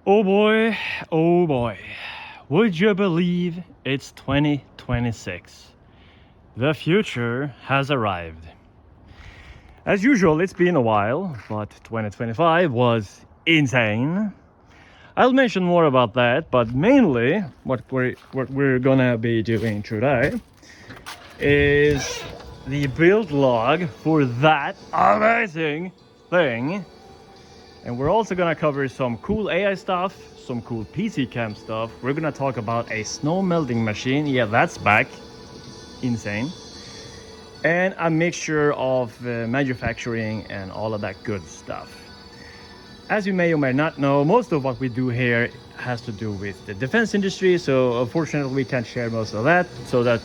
Oh boy, oh boy. Would you believe it's 2026? The future has arrived. As usual, it's been a while, but 2025 was insane. I'll mention more about that, but mainly what we're gonna be doing today is the build log for that amazing thing. And we're also gonna cover some cool AI stuff, some cool PCAM stuff. We're gonna talk about a snow melting machine. Yeah, that's back. Insane. And a mixture of manufacturing and all of that good stuff. As you may or may not know, most of what we do here has to do with the defense industry. So unfortunately, we can't share most of that. So that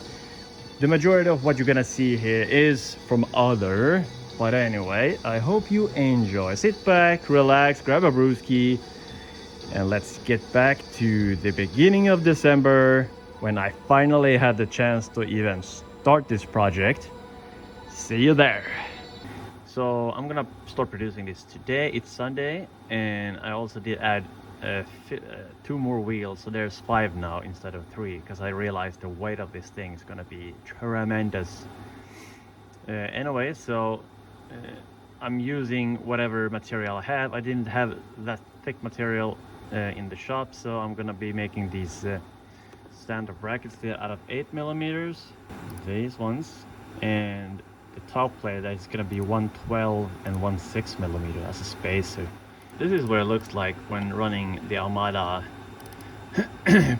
the majority of what you're gonna see here is from other. But anyway, I hope you enjoy. Sit back, relax, grab a brewski, and let's get back to the beginning of December when I finally had the chance to even start this project. See you there. So I'm gonna start producing this today. It's Sunday, and I also did add 2 more wheels, so there's 5 now instead of 3, because I realized the weight of this thing is gonna be tremendous. Anyway, so I'm using whatever material I have. I didn't have that thick material in the shop, so I'm gonna be making these standard brackets. They're out of 8mm, these ones, and the top plate is gonna be 112 and 16mm as a spacer. This is what it looks like when running the Armada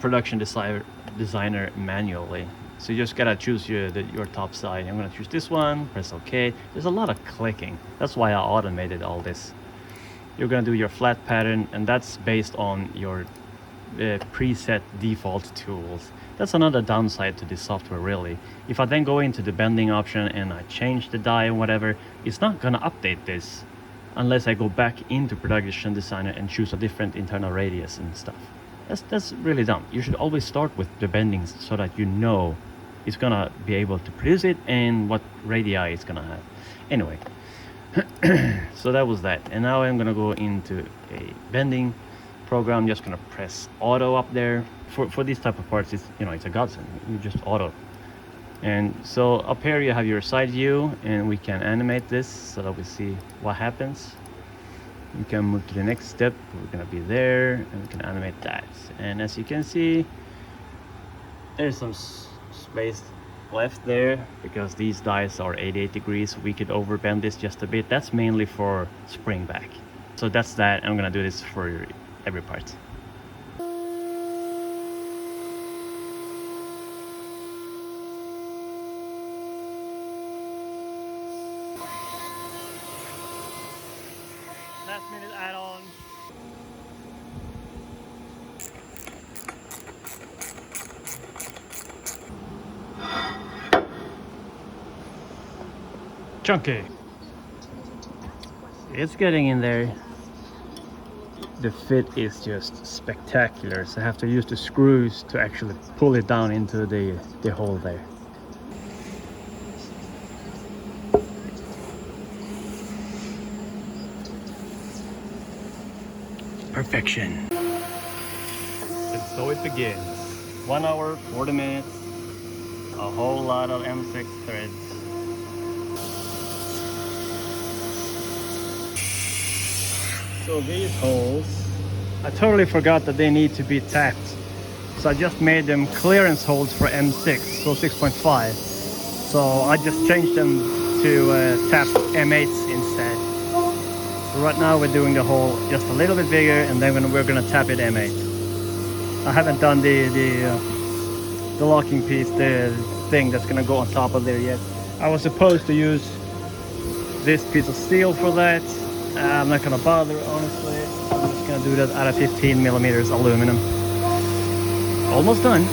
production designer manually. So you just gotta choose your top side. I'm gonna choose this one, press OK. There's a lot of clicking. That's why I automated all this. You're gonna do your flat pattern, and that's based on your preset default tools. That's another downside to this software, really. If I then go into the bending option and I change the die and whatever, it's not gonna update this unless I go back into production designer and choose a different internal radius and stuff. That's really dumb. You should always start with the bendings so that you know it's gonna be able to produce it and what radii it's gonna have. Anyway, so that was that. And now I'm gonna go into a bending program. Just gonna press auto up there. For these type of parts, it's it's a godsend. You just auto. And so up here you have your side view, and we can animate this so that we see what happens. We can move to the next step. We're gonna be there, and we can animate that. And as you can see, there's some space left there because these dies are 88 degrees. We could overbend this just a bit. That's mainly for spring back. So that's that. I'm gonna do this for every part. Last minute add-on. Chunky. It's getting in there. The fit is just spectacular, so I have to use the screws to actually pull it down into the hole there. Perfection. And so it begins. 1 hour, 40 minutes, a whole lot of M6 threads. So these holes, I totally forgot that they need to be tapped. So I just made them clearance holes for M6, so 6.5. So I just changed them to tap M8s instead. So right now we're doing the hole just a little bit bigger, and then we're gonna tap it M8. I haven't done the locking piece, the thing that's gonna go on top of there yet. I was supposed to use this piece of steel for that. I'm not gonna bother, honestly. I'm just gonna do that out of 15mm aluminum. Almost done.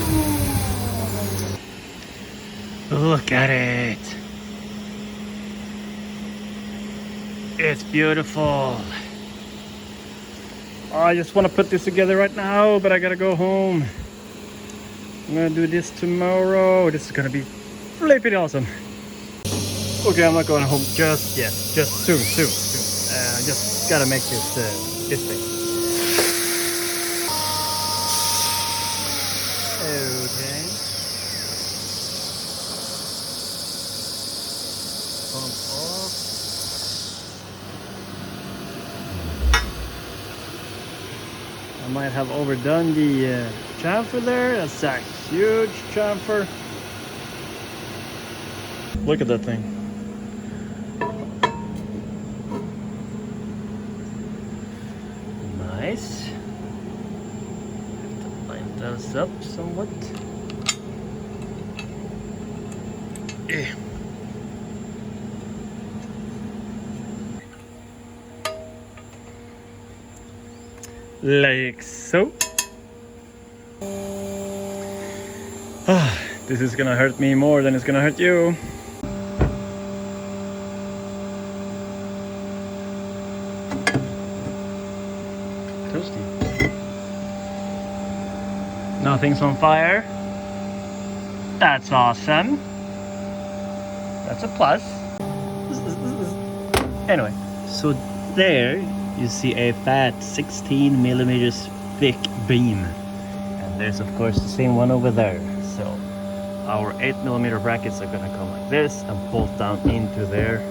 Look at it. It's beautiful. I just want to put this together right now, but I gotta go home. I'm gonna do this tomorrow. This is gonna be flipping awesome. Okay, I'm not going home just yet. Just soon. I just gotta make this thing. Okay. Pump off. I might have overdone the chamfer there. That's a huge chamfer. Look at that thing. Nice. Have to line those up somewhat. Yeah. Like so. This is gonna hurt me more than it's gonna hurt you. Toasty. Nothing's on fire. That's awesome. That's a plus. Anyway, so there you see a fat 16 millimeters thick beam, and there's of course the same one over there. So our 8mm brackets are gonna come like this and bolt down into there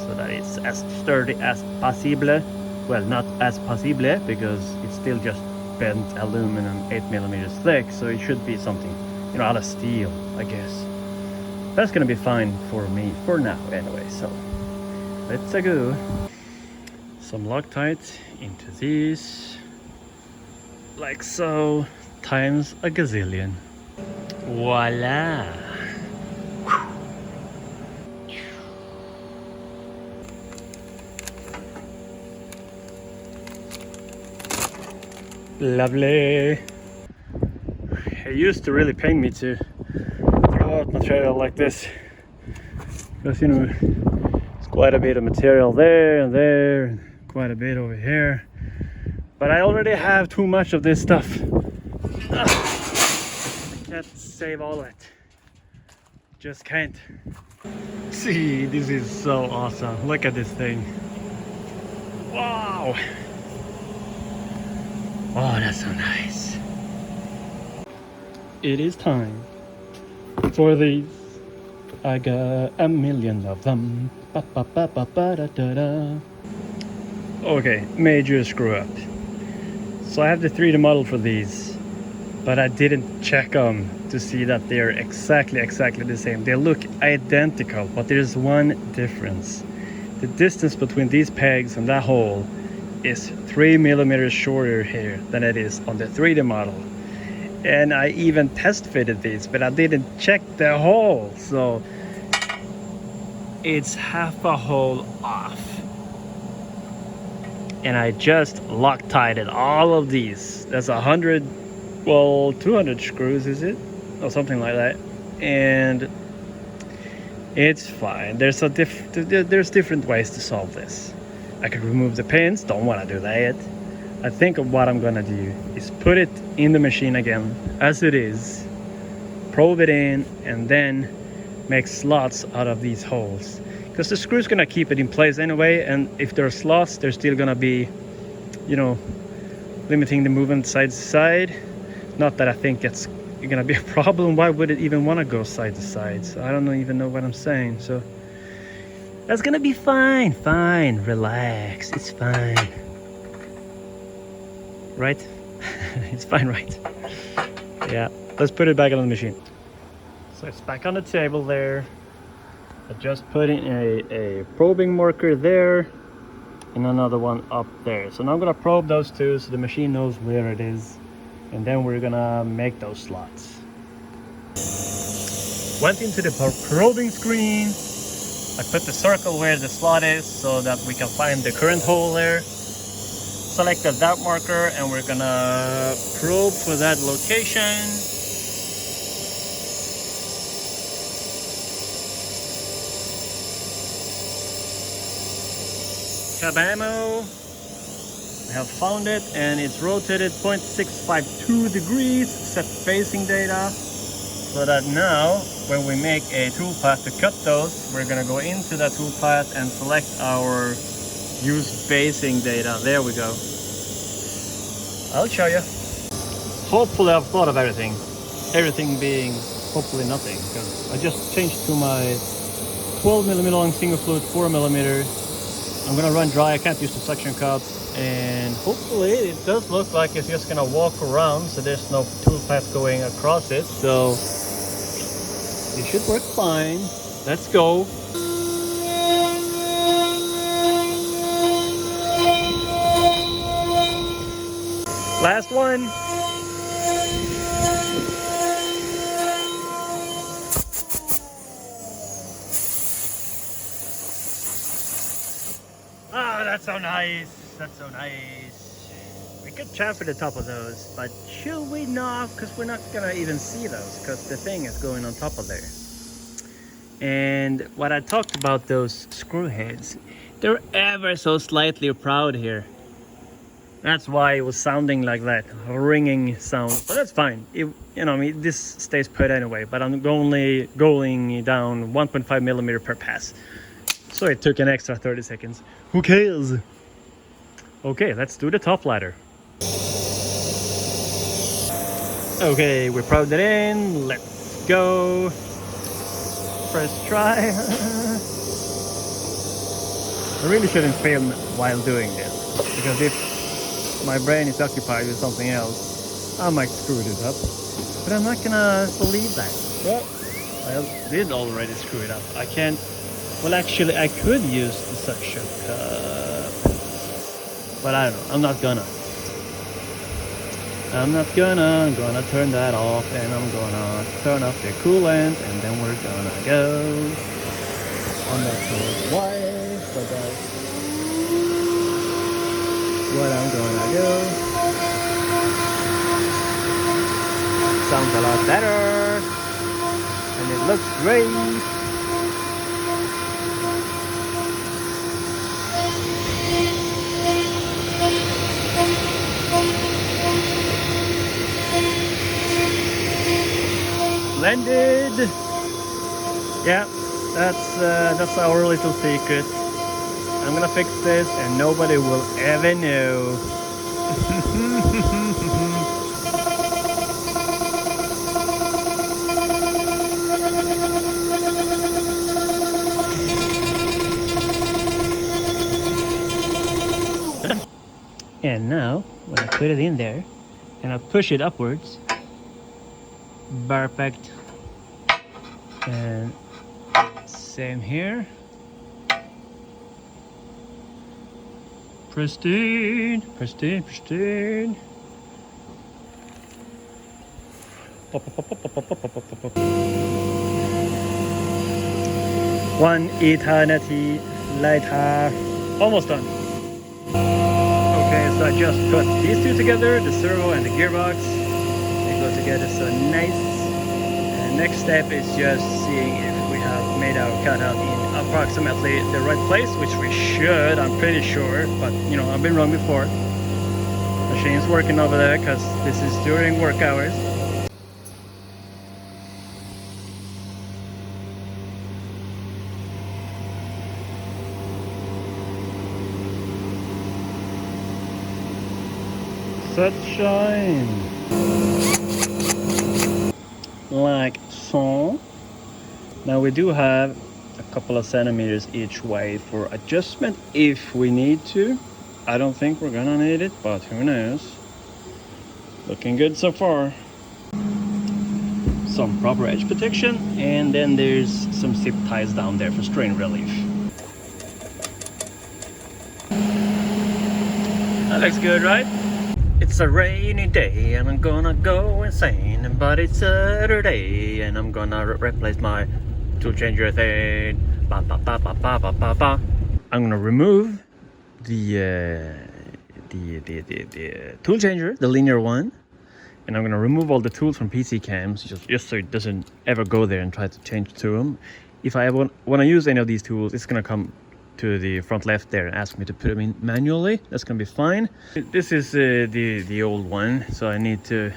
so that it's as sturdy as possible. Well, not as possible because it's still just bent aluminum 8mm thick, so it should be something, you know, out of steel, I guess. That's gonna be fine for me for now anyway. So let's go. Some Loctite into these, like so, times a gazillion. Voila! Lovely! It used to really pain me to throw out material like this, because you know, it's quite a bit of material there and there, and quite a bit over here. But I already have too much of this stuff. I can't save all of it. Just can't. See, this is so awesome. Look at this thing. Wow. Oh, that's so nice. It is time for these. I got a million of them. Ba, ba, ba, ba, ba, da, da, da. Okay, major screw up. So I have the 3D model for these, but I didn't check them to see that they're exactly the same. They look identical, but there's one difference. The distance between these pegs and that hole is 3mm shorter here than it is on the 3D model. And I even test fitted these, but I didn't check the hole, so it's half a hole off. And I just Loctited all of these. That's 100, well, 200 screws, is it? Or something like that. And it's fine. There's different ways to solve this. I could remove the pins, don't want to do that. I think of what I'm gonna do is put it in the machine again as it is, probe it in, and then make slots out of these holes. Because the screw's gonna keep it in place anyway, and if there are slots, there's still gonna be, you know, limiting the movement side to side. Not that I think it's gonna be a problem. Why would it even want to go side to side? So I don't even know what I'm saying. So that's gonna be fine. Fine, relax. It's fine, right? It's fine, right? Yeah. Let's put it back on the machine. So it's back on the table there. I just put in a probing marker there and another one up there. So now I'm gonna probe those two so the machine knows where it is, and then we're gonna make those slots. Went into the probing screen. I put the circle where the slot is so that we can find the current hole there. Selected that marker and we're gonna probe for that location. Kabamo! We have found it, and it's rotated 0.652 degrees, set spacing data, so that now when we make a toolpath to cut those, we're gonna go into that toolpath and select our use spacing data. There we go. I'll show you. Hopefully I've thought of everything. everything being hopefully nothing, because I just changed to my 12mm long single fluid 4mm. I'm gonna run dry, I can't use the suction cups, and hopefully it does look like it's just gonna walk around, so there's no tool path going across it, so it should work fine. Let's go. Last one. Ah, that's so nice. That's so nice. We could chamfer the top of those, but should we not? Because we're not gonna even see those, because the thing is going on top of there. And what I talked about those screw heads, they're ever so slightly proud here. That's why it was sounding like that, ringing sound. But that's fine. It, you know, I mean, this stays put anyway. But I'm only going down 1.5mm per pass, so it took an extra 30 seconds. Who cares? Okay, let's do the top ladder. Okay, we probed it in. Let's go. First try. I really shouldn't film while doing this, because if my brain is occupied with something else, I might screw this up. But I'm not gonna believe that. Well, I did already screw it up. I can't. Well, actually, I could use the suction cup, but I don't know. I'm not gonna. I'm gonna turn that off, and I'm gonna turn off the coolant, and then we're gonna go. I'm not sure why, but that's what I'm gonna do. Sounds a lot better, and it looks great. Blended. Yeah, that's our little secret. I'm gonna fix this and nobody will ever know. And now when I put it in there and I push it upwards, perfect. And same here. Pristine, pristine, pristine. One eternity later, almost done. Okay, so I just put these two together, the servo and the gearbox. They go together so nice. And next step is just seeing if we have made our cutout in approximately the right place, which we should, I'm pretty sure, but you know, I've been wrong before. Machine's working over there because this is during work hours. Sunshine. Like so. Now we do have a couple of centimeters each way for adjustment if we need to. I don't think we're gonna need it, but who knows. Looking good so far. Some proper edge protection, and then there's some zip ties down there for strain relief. That looks good, right? It's a rainy day and I'm gonna go insane, but it's Saturday and I'm gonna replace my tool changer thing. Ba, ba, ba, ba, ba, ba, ba, ba. I'm gonna remove the tool changer, the linear one, and I'm gonna remove all the tools from PCAMs just so it doesn't ever go there and try to change to them. If I ever want to use any of these tools, it's gonna come to the front left there and ask me to put them in manually. That's gonna be fine. This is the old one, so I need to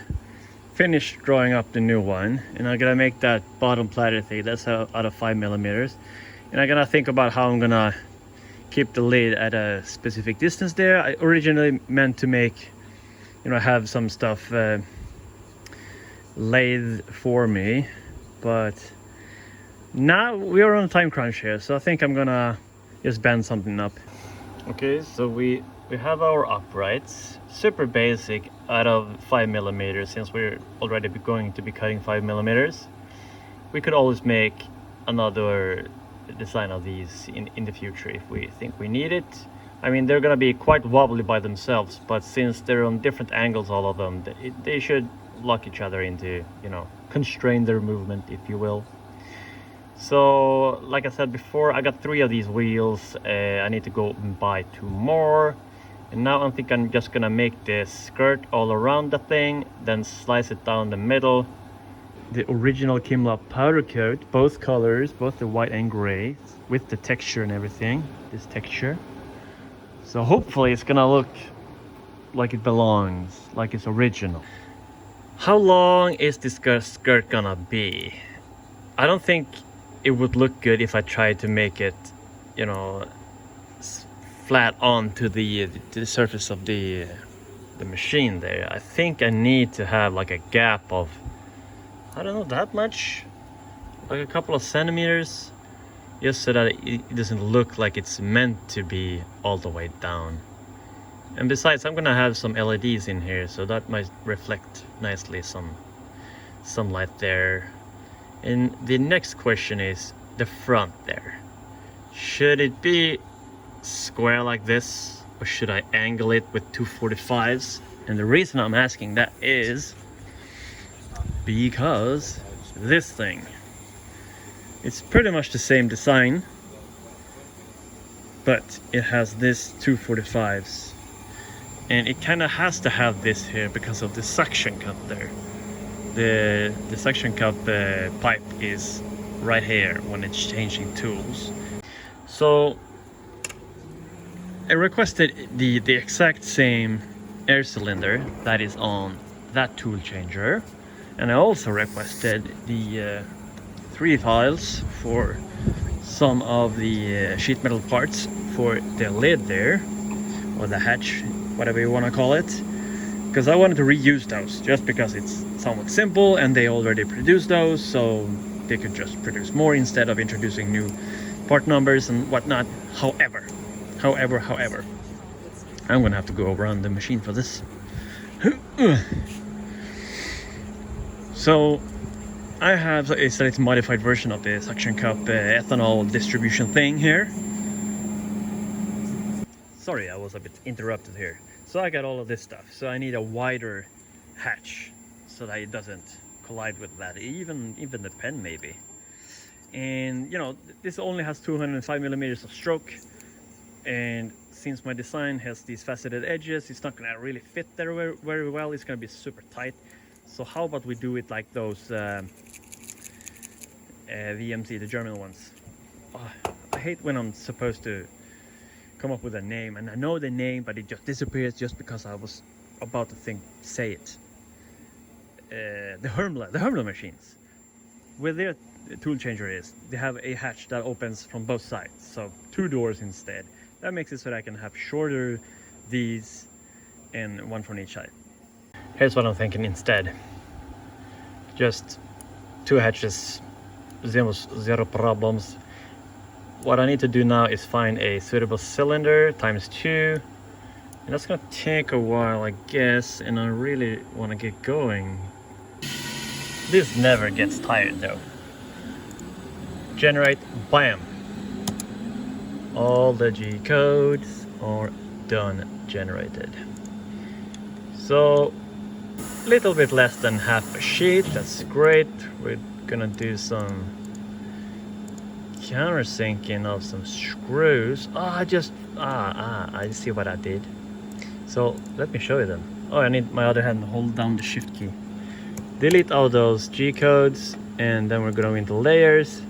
finish drawing up the new one, and I'm gonna make that bottom platter thing. That's out of 5mm, and I'm gonna think about how I'm gonna keep the lid at a specific distance there. I originally meant to make, you know, have some stuff lathe for me, but now we are on a time crunch here, so I think I'm gonna just bend something up. Okay, so we have our uprights, super basic, out of 5mm, since we're already going to be cutting 5mm. We could always make another design of these in the future if we think we need it. I mean, they're gonna be quite wobbly by themselves, but since they're on different angles, all of them, they should lock each other into, you know, constrain their movement, if you will. So, like I said before, I got 3 of these wheels. I need to go and buy 2 more. And now I think I'm just gonna make this skirt all around the thing, then slice it down the middle. The original Kimla powder coat, both colors, both the white and gray, with the texture and everything, this texture. So hopefully it's gonna look like it belongs, like it's original. How long is this skirt gonna be? I don't think it would look good if I tried to make it, you know, flat onto the surface of the machine there. I think I need to have like a gap of, I don't know, that much, like a couple of centimeters, just so that it doesn't look like it's meant to be all the way down. And besides, I'm gonna have some LEDs in here, so that might reflect nicely some sunlight there. And the next question is the front there. Should it be square like this, or should I angle it with 245s? And the reason I'm asking that is because this thing, it's pretty much the same design, but it has this 245s, and it kind of has to have this here because of the suction cup there. The suction cup pipe is right here when it's changing tools. So I requested the exact same air cylinder that is on that tool changer, and I also requested the 3 files for some of the sheet metal parts for the lid there, or the hatch, whatever you want to call it, because I wanted to reuse those just because it's somewhat simple and they already produce those, so they could just produce more instead of introducing new part numbers and whatnot. However, I'm gonna have to go around the machine for this. So I have a slightly modified version of the suction cup ethanol distribution thing here. Sorry, I was a bit interrupted here. So I got all of this stuff, so I need a wider hatch so that it doesn't collide with that, even the pen maybe. And you know, this only has 205mm of stroke, and since my design has these faceted edges, it's not gonna really fit there very well. It's gonna be super tight. So how about we do it like those VMC, the German ones. I hate when I'm supposed to come up with a name and I know the name, but it just disappears just because I was about to say it. The Hermler machines, where their tool changer is, they have a hatch that opens from both sides, so 2 doors instead. That makes it so that I can have shorter these and one from each side. Here's what I'm thinking instead. Just 2 hatches, zero problems. What I need to do now is find a suitable cylinder times 2, and that's gonna take a while, I guess, and I really want to get going. This never gets tired though. Generate, bam! All the G codes are done generated. So little bit less than half a sheet, that's great. We're gonna do some countersinking of some screws. I see what I did. So let me show you them. I need my other hand to hold down the shift key. Delete all those G codes, and then we're going into layers,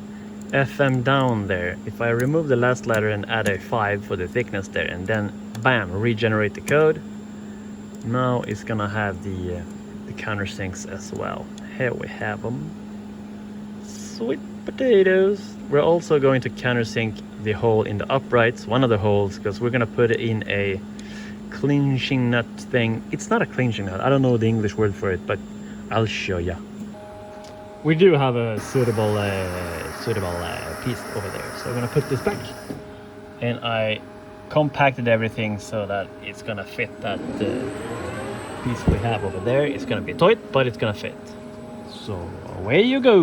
FM down there. If I remove the last letter and add a 5 for the thickness there, and then bam, regenerate the code, now it's gonna have the countersinks as well. Here we have them. Sweet potatoes. We're also going to countersink the hole in the uprights, one of the holes, because we're gonna put it in a clinching nut thing. It's not a clinching nut, I don't know the English word for it, but I'll show ya. we do have a suitable piece over there. So I'm gonna put this back, and I compacted everything so that it's gonna fit that piece we have over there. It's gonna be tight, but it's gonna fit. So away you go.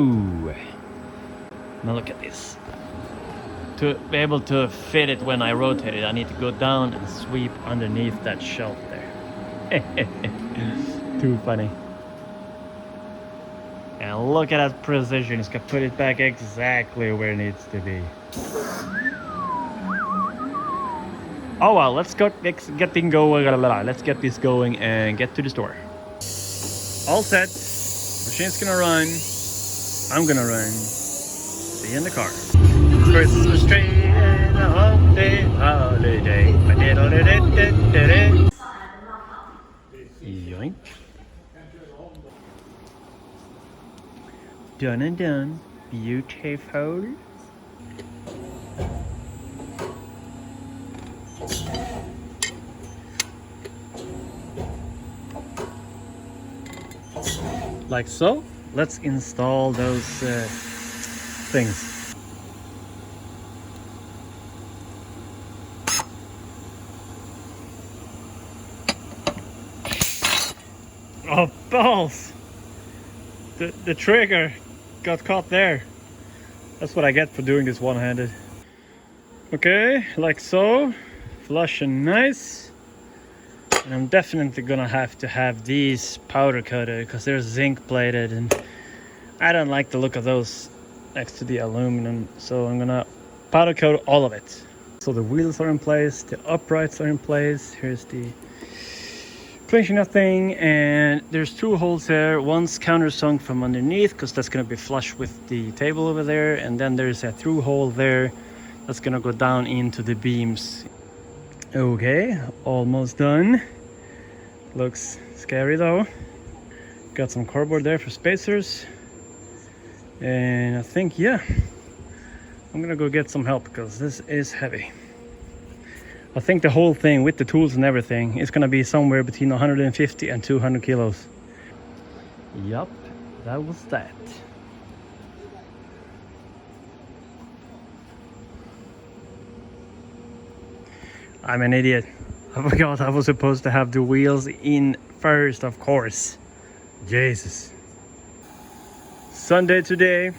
Now look at this. To be able to fit it when I rotate it, I need to go down and sweep underneath that shelf there. Too funny. And look at that precision. It's gonna put it back exactly where it needs to be. Oh well, let's get things going. Let's get this going and get to the store. All set. Machine's gonna run. I'm gonna run. See you in the car. Christmas tree and a holiday. Yoink. Done and done. Beautiful. Like so. Let's install those things. Oh balls! The trigger got caught there. That's what I get for doing this one-handed. Okay, like so. Flush and nice. And I'm definitely gonna have to have these powder coated because they're zinc plated and I don't like the look of those next to the aluminum. So I'm gonna powder coat all of it. So the wheels are in place, the uprights are in place. Here's the clinching that thing, and there's two holes here. One's countersunk from underneath because that's going to be flush with the table over there, and then there's a through hole there that's going to go down into the beams. Okay, almost done. Looks scary though. Got some cardboard there for spacers, and I think, yeah, I'm gonna go get some help because this is heavy. I think the whole thing with the tools and everything is gonna be somewhere between 150 and 200 kilos. Yup, that was that. I'm an idiot. I forgot I was supposed to have the wheels in first, of course. Jesus. Sunday today.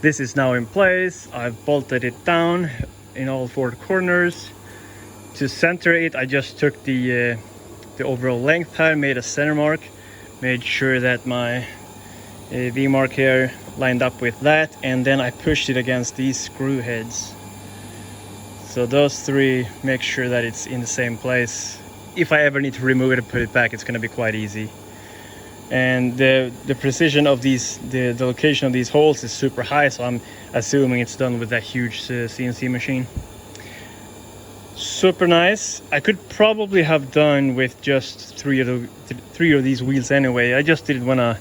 This is now in place. I've bolted it down in all four corners. To center it, I just took the overall length here, made a center mark, made sure that my V mark here lined up with that, and then I pushed it against these screw heads. So those three make sure that it's in the same place. If I ever need to remove it and put it back, it's going to be quite easy. And the precision of these, the location of these holes is super high, so I'm assuming it's done with that huge CNC machine. Super nice. I could probably have done with just three of these wheels anyway. I just didn't want to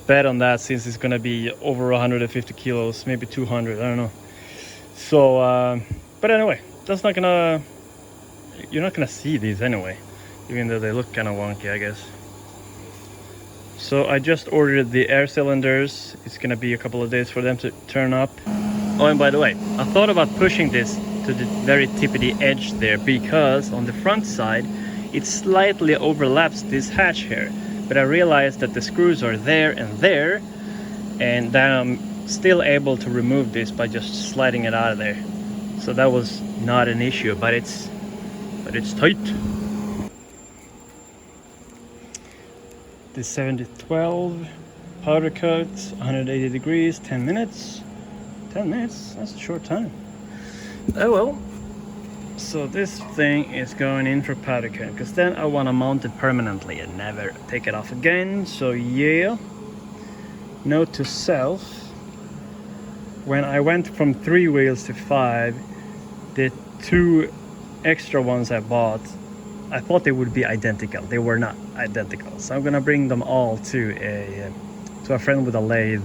bet on that since it's going to be over 150 kilos, maybe 200, I don't know. So, but anyway, that's not gonna, you're not gonna see these anyway, even though they look kind of wonky, I guess. So I just ordered the air cylinders. It's gonna be a couple of days for them to turn up. Oh, and by the way, I thought about pushing this to the very tippity edge there because on the front side it slightly overlaps this hatch here, but I realized that the screws are there and that I'm still able to remove this by just sliding it out of there. So that was not an issue, but it's tight. The 7012 powder coat, 180 degrees, 10 minutes. 10 minutes, that's a short time. Oh well. So this thing is going in for powder coat because then I want to mount it permanently and never take it off again. So yeah, note to self, when I went from 3 wheels to 5, the 2 extra ones I bought, I thought they would be identical. They were not identical, so I'm gonna bring them all to a friend with a lathe,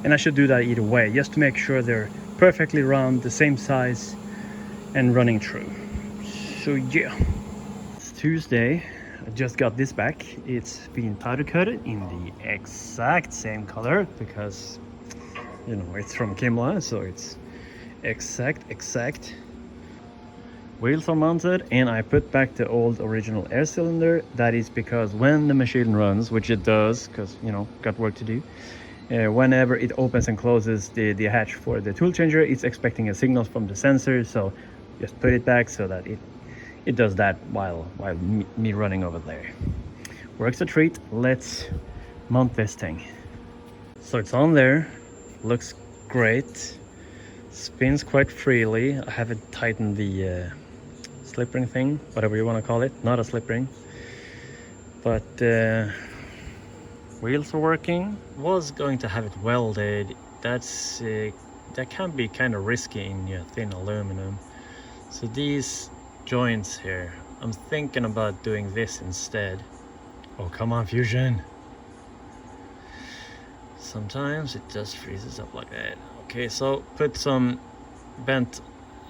and I should do that either way just to make sure they're perfectly round, the same size and running true. So yeah, it's Tuesday. I just got this back. It's been powder coated in the exact same color because, you know, it's from Kimla, so it's exact. Wheels are mounted, and I put back the old original air cylinder. That is because when the machine runs, which it does, because, you know, got work to do, whenever it opens and closes the hatch for the tool changer, it's expecting a signal from the sensor. So just put it back so that it does that while me running over there. Works a treat. Let's mount this thing. So it's on there, looks great, spins quite freely. I haven't tightened the slip ring thing, whatever you want to call it. Not a slip ring, but wheels are working. Was going to have it welded. That can be kind of risky in thin aluminum. So these joints here, I'm thinking about doing this instead. Oh, come on, Fusion. Sometimes it just freezes up like that. Okay, so put some bent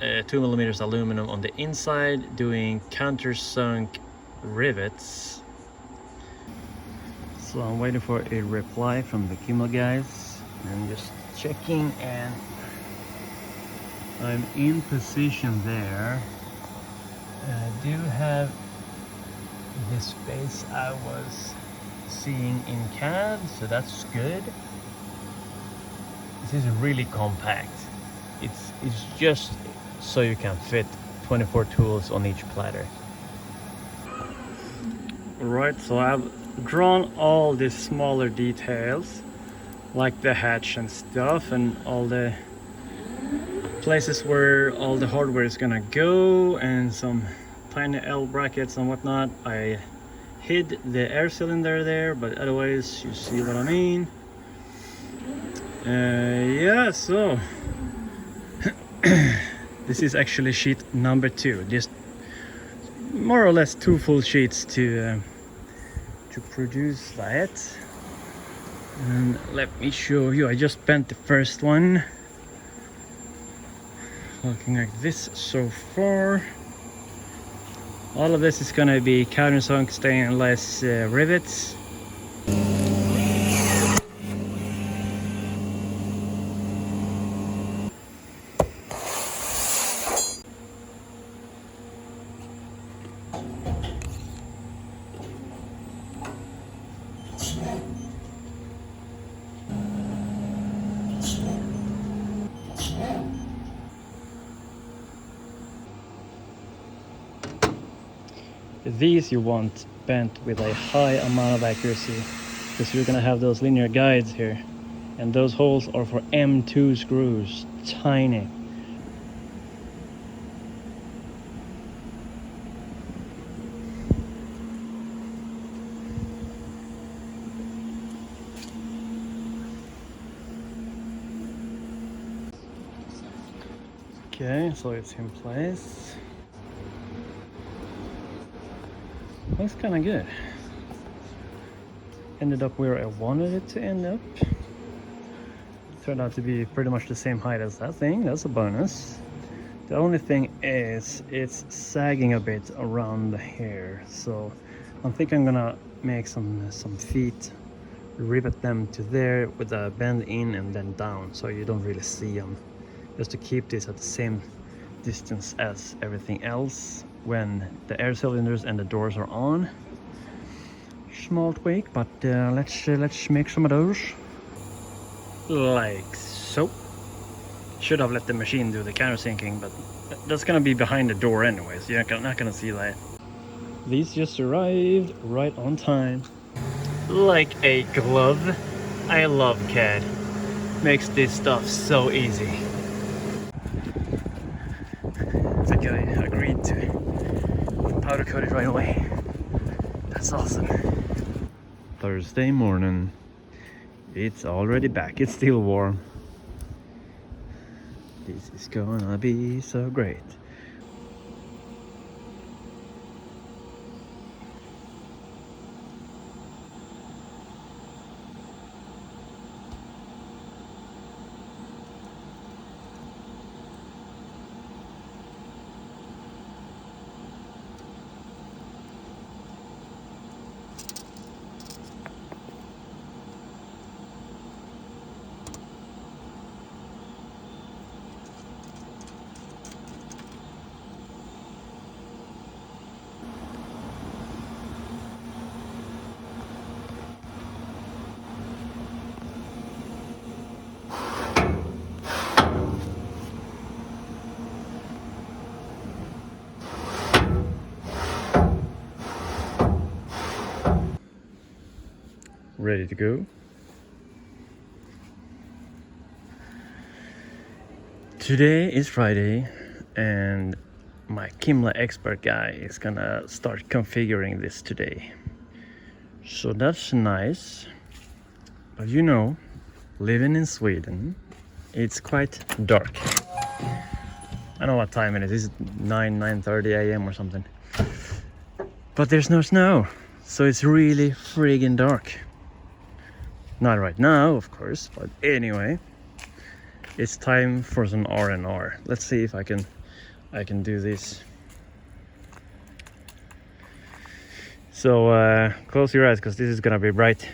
2mm aluminum on the inside, doing countersunk rivets. So I'm waiting for a reply from the Kimla guys. I'm just checking, and I'm in position there. I do have the space I was seeing in CAD, so that's good. This is really compact. It's just so you can fit 24 tools on each platter. Right, so I've drawn all these smaller details, like the hatch and stuff, and all the places where all the hardware is gonna go, and some tiny L brackets and whatnot. I hid the air cylinder there, but otherwise you see what I mean. Yeah, so this is actually sheet number 2, just more or less 2 full sheets to produce that. And let me show you, I just bent the first one, looking like this so far. All of this is gonna be countersunk stainless rivets. These you want bent with a high amount of accuracy, because you're gonna have those linear guides here, and those holes are for M2 screws, tiny. Okay, so it's in place. Looks kind of good. Ended up where I wanted it to end up. Turned out to be pretty much the same height as that thing. That's a bonus. The only thing is it's sagging a bit around the hair, so I think I'm gonna make some feet, rivet them to there with a bend in and then down, so you don't really see them, just to keep this at the same distance as everything else when the air cylinders and the doors are on. Small tweak, but let's make some of those. Like so. Should have let the machine do the countersinking, but that's gonna be behind the door anyways. You're not gonna see that. These just arrived right on time. Like a glove. I love CAD. Makes this stuff so easy. I think I agreed to powder coat it right away. That's awesome. Thursday morning. It's already back. It's still warm. This is gonna be so great. ready to go. Today is Friday and my Kimla expert guy is gonna start configuring this today. So that's nice. But you know, living in Sweden, it's quite dark. I don't know what time it is. It's 9:30 a.m. or something. But there's no snow, so it's really friggin' dark. Not right now, of course, but anyway, it's time for some R&R. Let's see if I can do this. So close your eyes, because this is gonna be bright.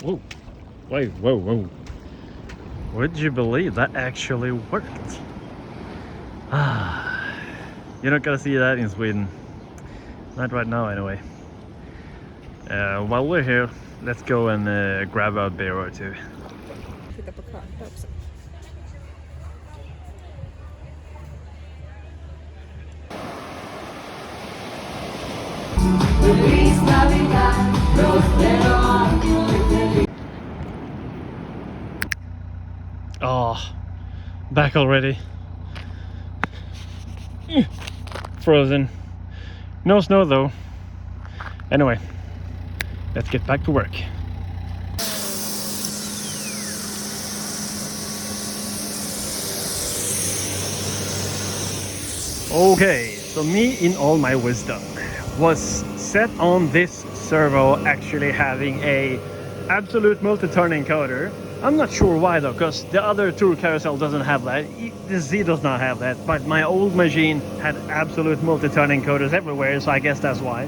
Whoa, wait, whoa. Would you believe that actually worked? You're not gonna see that in Sweden. Not right now, anyway. While we're here, let's go and grab a beer or two. Titta på kartan också. Oh, back already. Frozen. No snow though. Anyway, let's get back to work. Okay, so me in all my wisdom was set on this servo actually having a absolute multi-turn encoder. I'm not sure why though, because the other tool carousel doesn't have that. The Z does not have that, but my old machine had absolute multi-turn encoders everywhere, so I guess that's why.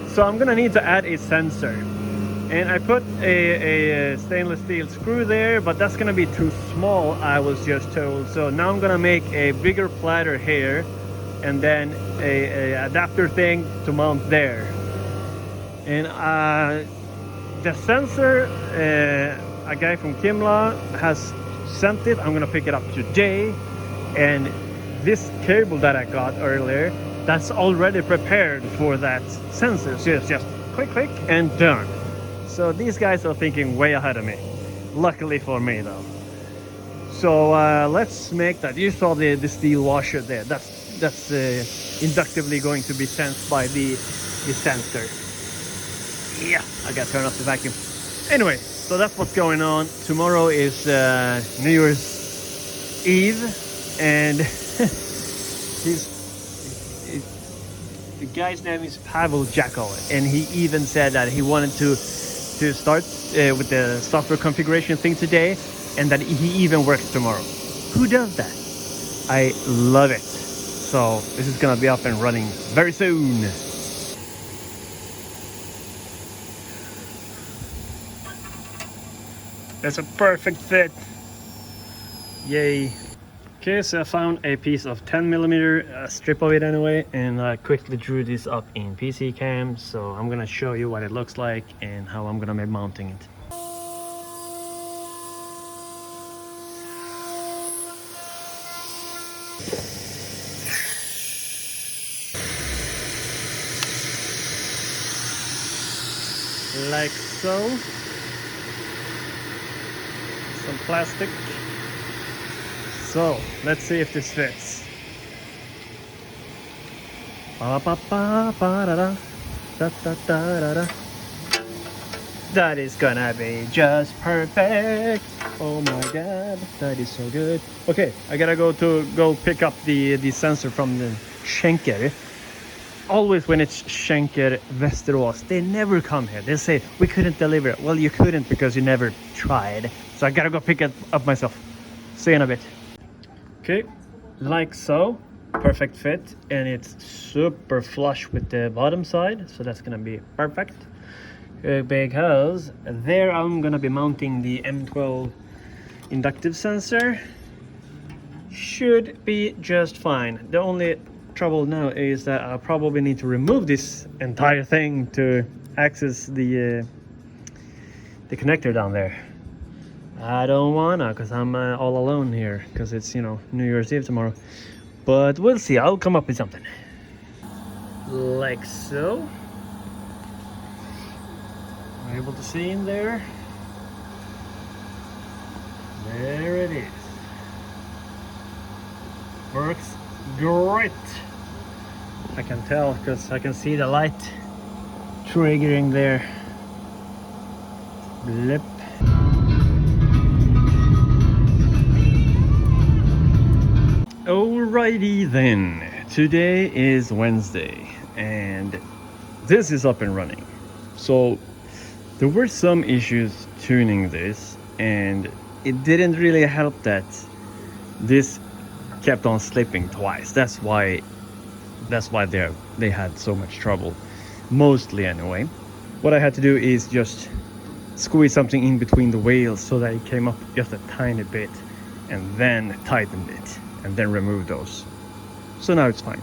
So I'm gonna need to add a sensor. And I put a stainless steel screw there, but that's gonna be too small, I was just told. So now I'm gonna make a bigger platter here, and then a adapter thing to mount there. And the sensor, a guy from Kimla has sent it. I'm gonna pick it up today. And this cable that I got earlier, that's already prepared for that sensor. So it's just click and done. So these guys are thinking way ahead of me. Luckily for me though. So let's make that. You saw the steel washer there. That's inductively going to be sensed by the sensor. Yeah, I gotta turn off the vacuum. Anyway, so that's what's going on. Tomorrow is New Year's Eve, and the guy's name is Pavel Jakov, and he even said that he wanted to start with the software configuration thing today, and that he even works tomorrow. Who does that? I love it. So this is gonna be up and running very soon. That's a perfect fit. Yay. Okay, so I found a piece of 10mm, a strip of it anyway, and I quickly drew this up in PCAM. So I'm gonna show you what it looks like and how I'm gonna be mounting it. Like so. Some plastic. So let's see if this fits. That is gonna be just perfect. Oh my god, that is so good. Okay, I gotta go pick up the sensor from the Schenker. Always when it's Schenker Västerås, they never come here. They say we couldn't deliver it. Well, you couldn't because you never tried. So I gotta go pick it up myself. See you in a bit. Okay, like so. Perfect fit, and it's super flush with the bottom side, so that's gonna be perfect. Because there I'm gonna be mounting the M12 inductive sensor. Should be just fine. The only trouble now is that I'll probably need to remove this entire thing to access the connector down there. I don't wanna, because I'm all alone here, because it's, you know, New Year's Eve tomorrow. But we'll see. I'll come up with something like so. Able to see in there? There it is. Works great. I can tell because I can see the light triggering there. Blip. Alrighty then. Today is Wednesday and this is up and running. So there were some issues tuning this, and it didn't really help that this kept on slipping twice. That's why they had so much trouble, mostly anyway. What I had to do is just squeeze something in between the wheels so that it came up just a tiny bit, and then tightened it, and then removed those. So now it's fine.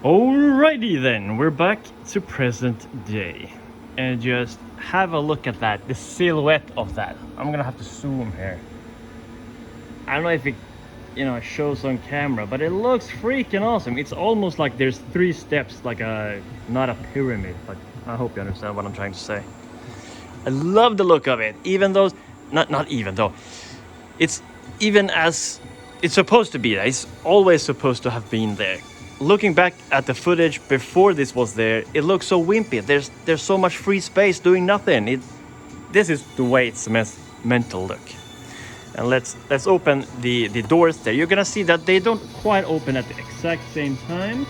Alrighty then, we're back to present day, and just have a look at that, the silhouette of that. I'm gonna have to zoom here. I don't know if it, shows on camera, but it looks freaking awesome. It's almost like there's 3 steps, like not a pyramid, but I hope you understand what I'm trying to say. I love the look of it, even though, not even though, it's even as it's supposed to be there. It's always supposed to have been there. Looking back at the footage before this was there, it looks so wimpy. There's so much free space doing nothing. This is the way it's meant to look. And let's open the doors there. You're gonna see that they don't quite open at the exact same time.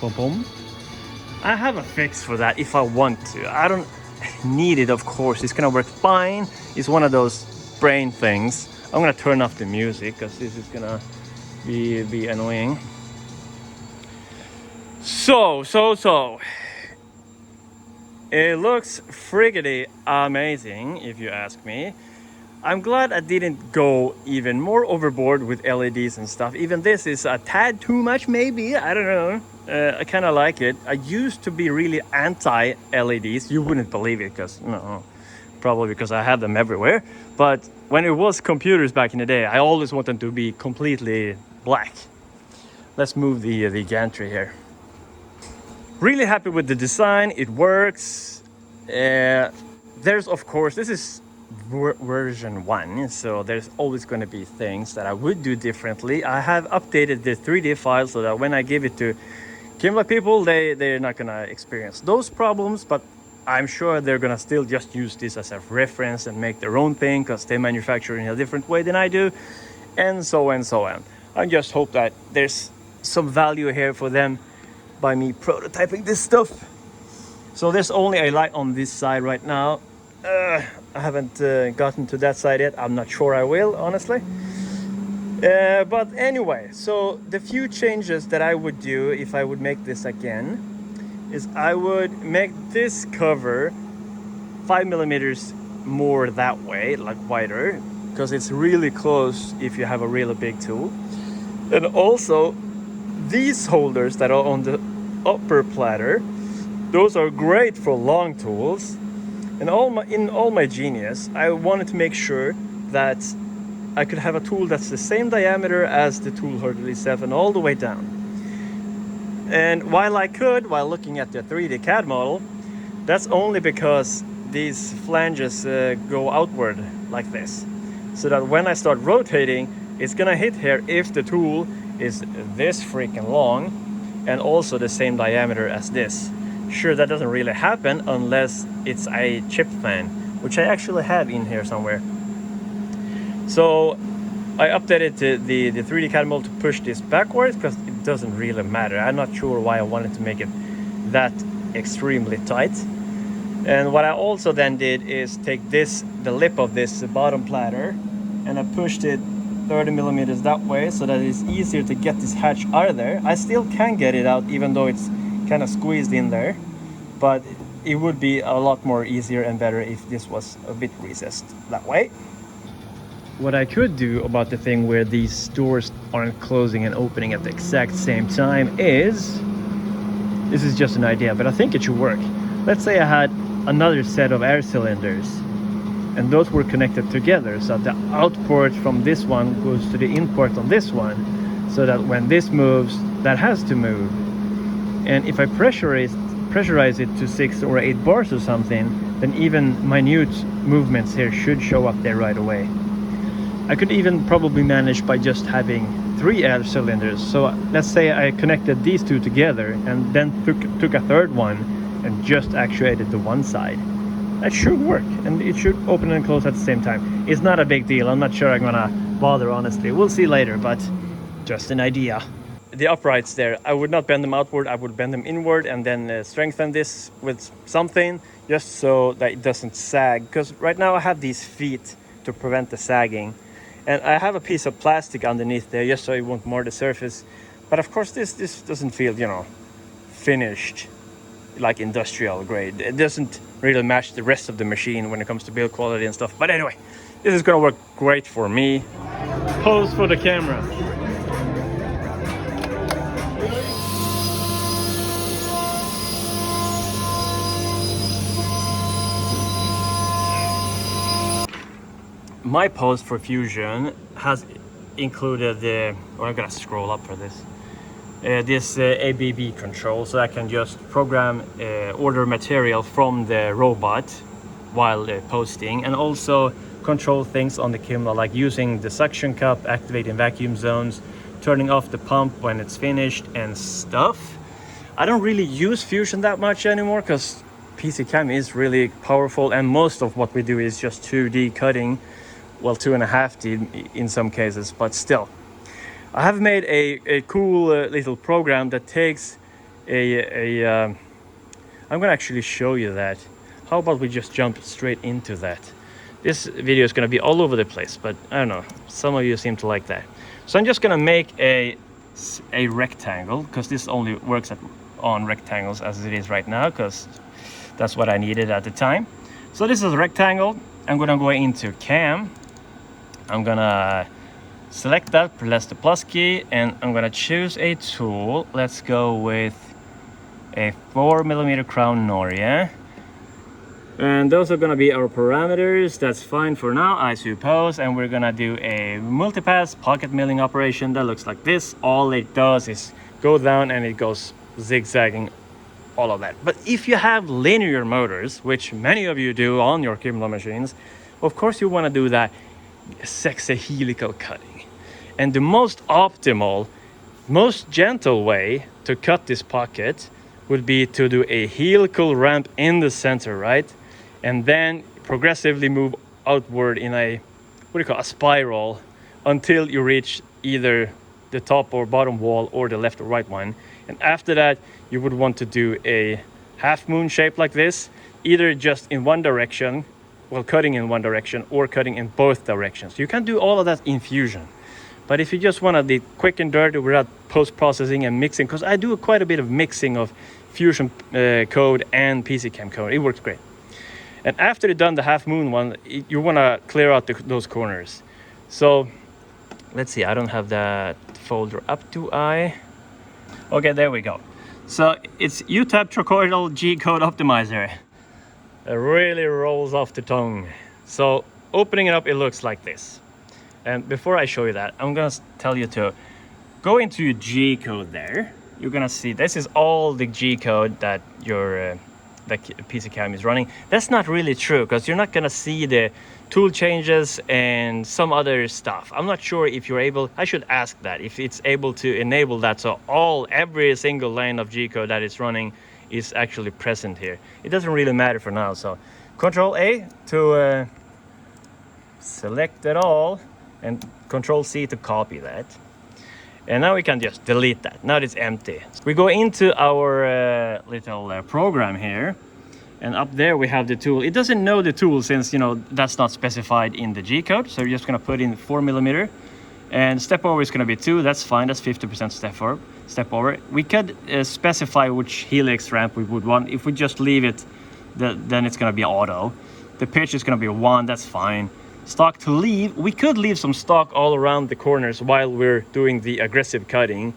Boom, boom. I have a fix for that if I want to. I don't need it, of course. It's gonna work fine. It's one of those brain things. I'm gonna turn off the music because this is gonna be annoying. So it looks friggity amazing, if you ask me. I'm glad I didn't go even more overboard with LEDs and stuff. Even this is a tad too much, maybe, I don't know. I kind of like it. I used to be really anti LEDs. You wouldn't believe it, because probably because I had them everywhere. But when it was computers back in the day, I always wanted to be completely black. Let's move the gantry here. Really happy with the design. It works. There's, of course, this is version 1, so there's always going to be things that I would do differently. I have updated the 3D file so that when I give it to Kimla people, they're not going to experience those problems, but I'm sure they're gonna still just use this as a reference and make their own thing because they manufacture in a different way than I do, and so on. I just hope that there's some value here for them by me prototyping this stuff. So there's only a light on this side right now. I haven't gotten to that side yet. I'm not sure I will, honestly. But anyway, so the few changes that I would do if I would make this again is I would make this cover 5mm more that way, like wider, because it's really close if you have a really big tool. And also these holders that are on the upper platter, those are great for long tools. And in all my genius, I wanted to make sure that I could have a tool that's the same diameter as the tool hurdle 7 all the way down. And while looking at the 3D CAD model, that's only because these flanges go outward like this. So that when I start rotating, it's gonna hit here if the tool is this freaking long and also the same diameter as this. Sure, that doesn't really happen unless it's a chip fan, which I actually have in here somewhere. So I updated the 3D CAD model to push this backwards because it doesn't really matter. I'm not sure why I wanted to make it that extremely tight. And what I also then did is take the lip of this bottom platter, and I pushed it 30mm that way so that it's easier to get this hatch out of there. I still can get it out even though it's kind of squeezed in there, but it would be a lot more easier and better if this was a bit recessed that way. What I could do about the thing where these doors aren't closing and opening at the exact same time is, this is just an idea, but I think it should work. Let's say I had another set of air cylinders and those were connected together, so that the output from this one goes to the input on this one, so that when this moves, that has to move. And if I pressurize it to 6 or 8 bars or something, then even minute movements here should show up there right away. I could even probably manage by just having 3 air cylinders. So let's say I connected these 2 together and then took a third one and just actuated the one side. That should work, and it should open and close at the same time. It's not a big deal. I'm not sure I'm gonna bother, honestly. We'll see later, but just an idea. The uprights there, I would not bend them outward, I would bend them inward and then strengthen this with something just so that it doesn't sag. Because right now I have these feet to prevent the sagging. And I have a piece of plastic underneath there just so it won't mar the surface. But of course this doesn't feel, you know, finished like industrial grade. It doesn't really match the rest of the machine when it comes to build quality and stuff. But anyway, this is gonna work great for me. Pose for the camera. My pose for Fusion has included the, I'm gonna scroll up for this, ABB control, so I can just program order material from the robot while posting, and also control things on the Kimla, like using the suction cup, activating vacuum zones, turning off the pump when it's finished and stuff. I don't really use Fusion that much anymore because PCAM is really powerful, and most of what we do is just 2D cutting. Well, 2.5D in some cases, but still. I have made a cool little program that takes I'm gonna actually show you that. How about we just jump straight into that? This video is gonna be all over the place, but I don't know, some of you seem to like that. So I'm just gonna make a rectangle, because this only works on rectangles as it is right now, because that's what I needed at the time. So this is a rectangle. I'm gonna go into CAM. I'm gonna select that, press the plus key, and I'm gonna choose a tool. Let's go with a 4mm crown Norge. And those are gonna be our parameters. That's fine for now, I suppose. And we're gonna do a multipass pocket milling operation that looks like this. All it does is go down and it goes zigzagging, all of that. But if you have linear motors, which many of you do on your Kimla machines, of course you wanna do that sexy helical cutting. And the most optimal, most gentle way to cut this pocket would be to do a helical ramp in the center, right? And then progressively move outward in a, what do you call, a spiral, until you reach either the top or bottom wall or the left or right one. And after that, you would want to do a half moon shape like this, either just in one direction, well, cutting in one direction, or cutting in both directions. You can do all of that in Fusion. But if you just want to be quick and dirty without post-processing and mixing, because I do quite a bit of mixing of Fusion code and PCAM code, it works great. And after you've done the half moon one, you want to clear out those corners. So let's see, I don't have that folder up, do I? Okay, there we go. So it's UTAP Trochoidal G-code optimizer. It really rolls off the tongue. So opening it up, it looks like this. And before I show you that, I'm gonna tell you to go into your G code there. You're gonna see this is all the G code that your PCAM is running. That's not really true, because you're not gonna see the tool changes and some other stuff. I'm not sure if you're able, I should ask that, if it's able to enable that, so every single line of G code that is running is actually present here. It doesn't really matter for now, so Control A to select it all, and Control C to copy that. And now we can just delete that. Now it's empty. We go into our little program here, and up there we have the tool. It doesn't know the tool since, you know, that's not specified in the G code. So we're just gonna put in 4mm, And step over is going to be 2. That's fine. That's 50% step over. We could specify which helix ramp we would want. If we just leave it, then it's going to be auto. The pitch is going to be 1. That's fine. Stock to leave. We could leave some stock all around the corners while we're doing the aggressive cutting.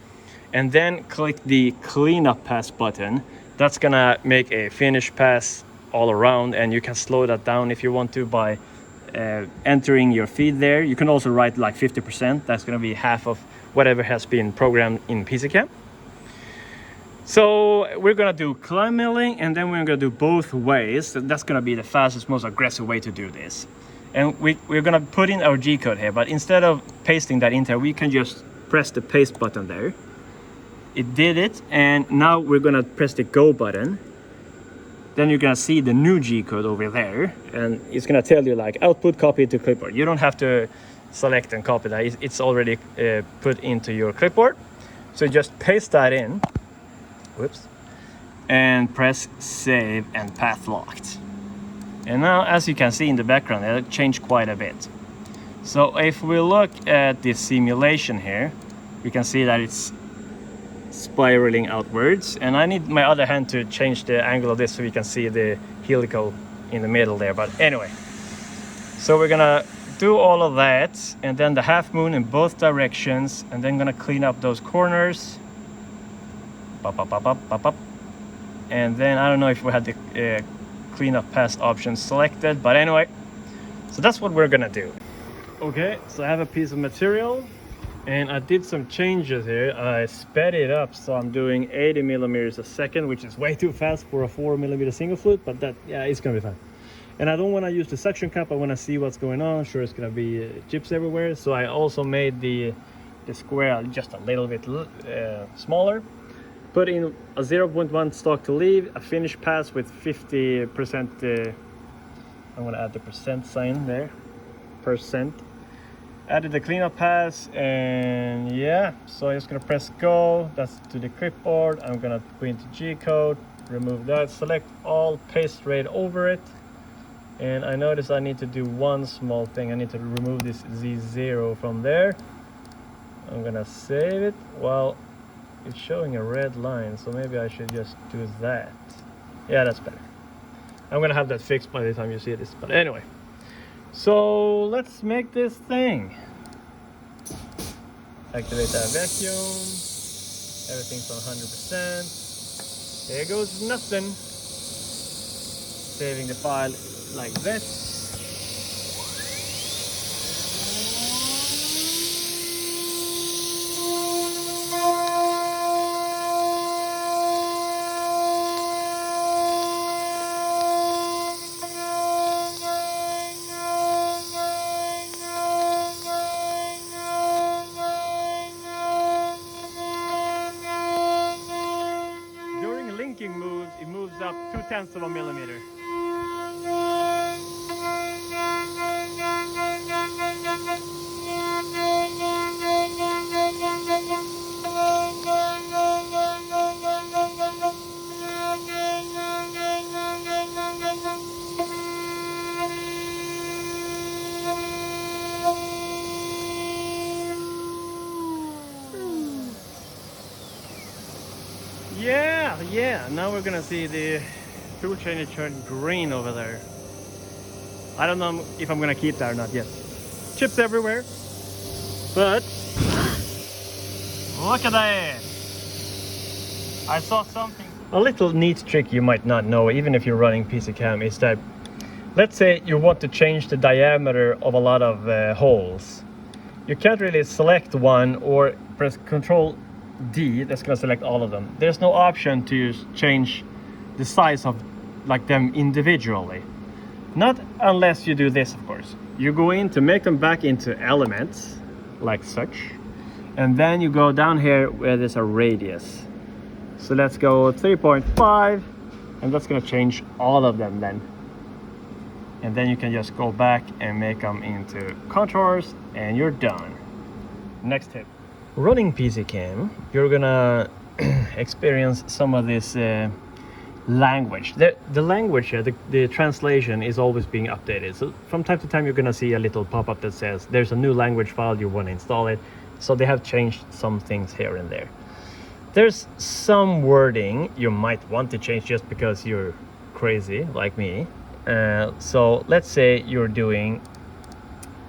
And then click the cleanup pass button. That's going to make a finish pass all around. And you can slow that down if you want to by entering your feed there. You can also write like 50%. That's going to be half of whatever has been programmed in PCAM. So we're going to do climb milling, and then we're going to do both ways. That's going to be the fastest, most aggressive way to do this. And we're going to put in our G code here, but instead of pasting that in there, we can just press the paste button there. It did it, and now we're going to press the go button. Then you're going to see the new G code over there, and it's going to tell you like output copy to clipboard. You don't have to select and copy that. It's already put into your clipboard. So just paste that in. Whoops. And press save and path locked. And now, as you can see in the background, it changed quite a bit. So if we look at the simulation here, we can see that it's spiraling outwards, and I need my other hand to change the angle of this so we can see the helical in the middle there. But anyway, so we're gonna do all of that, and then the half moon in both directions, and then gonna clean up those corners. Pop, pop, pop, pop, pop, pop. And then I don't know if we had the cleanup pass option selected, but anyway, so that's what we're gonna do. Okay, so I have a piece of material, and I did some changes here. I sped it up, so I'm doing 80 millimeters a second, which is way too fast for a 4 millimeter single flute, but that, yeah, it's gonna be fine. And I don't want to use the suction cup. I want to see what's going on. Sure, it's gonna be chips everywhere, so I also made the square just a little bit smaller. Put in a 0.1 stock to leave, a finish pass with 50%. I'm gonna add the percent sign there, percent. Added the cleanup pass, and yeah, so I'm just gonna press go. That's to the clipboard. I'm gonna go into G code, remove that, select all, paste right over it. And I notice I need to do one small thing. I need to remove this Z0 from there. I'm gonna save it. Well, it's showing a red line, so maybe I should just do that. Yeah, that's better. I'm gonna have that fixed by the time you see this, but anyway. So let's make this thing. Activate that vacuum. Everything's on 100%. There goes nothing. Saving the file like this. Moves, it moves up 0.2 of a millimeter. Yeah, now we're gonna see the tool changer turn green over there. I don't know if I'm gonna keep that or not yet. Chips everywhere, but look at that. I saw something. A little neat trick you might not know, even if you're running PCAM, is that let's say you want to change the diameter of a lot of holes. You can't really select one or press Control D, that's gonna select all of them. There's no option to change the size of like them individually. Not unless you do this, of course. You go in to make them back into elements, like such. And then you go down here where there's a radius. So let's go 3.5, and that's gonna change all of them then. And then you can just go back and make them into contours, and you're done. Next tip. Running PCAM, you're gonna experience some of this language. The language here, the translation is always being updated. So from time to time, you're gonna see a little pop-up that says there's a new language file, you want to install it. So they have changed some things here and there. There's some wording you might want to change just because you're crazy like me. So let's say you're doing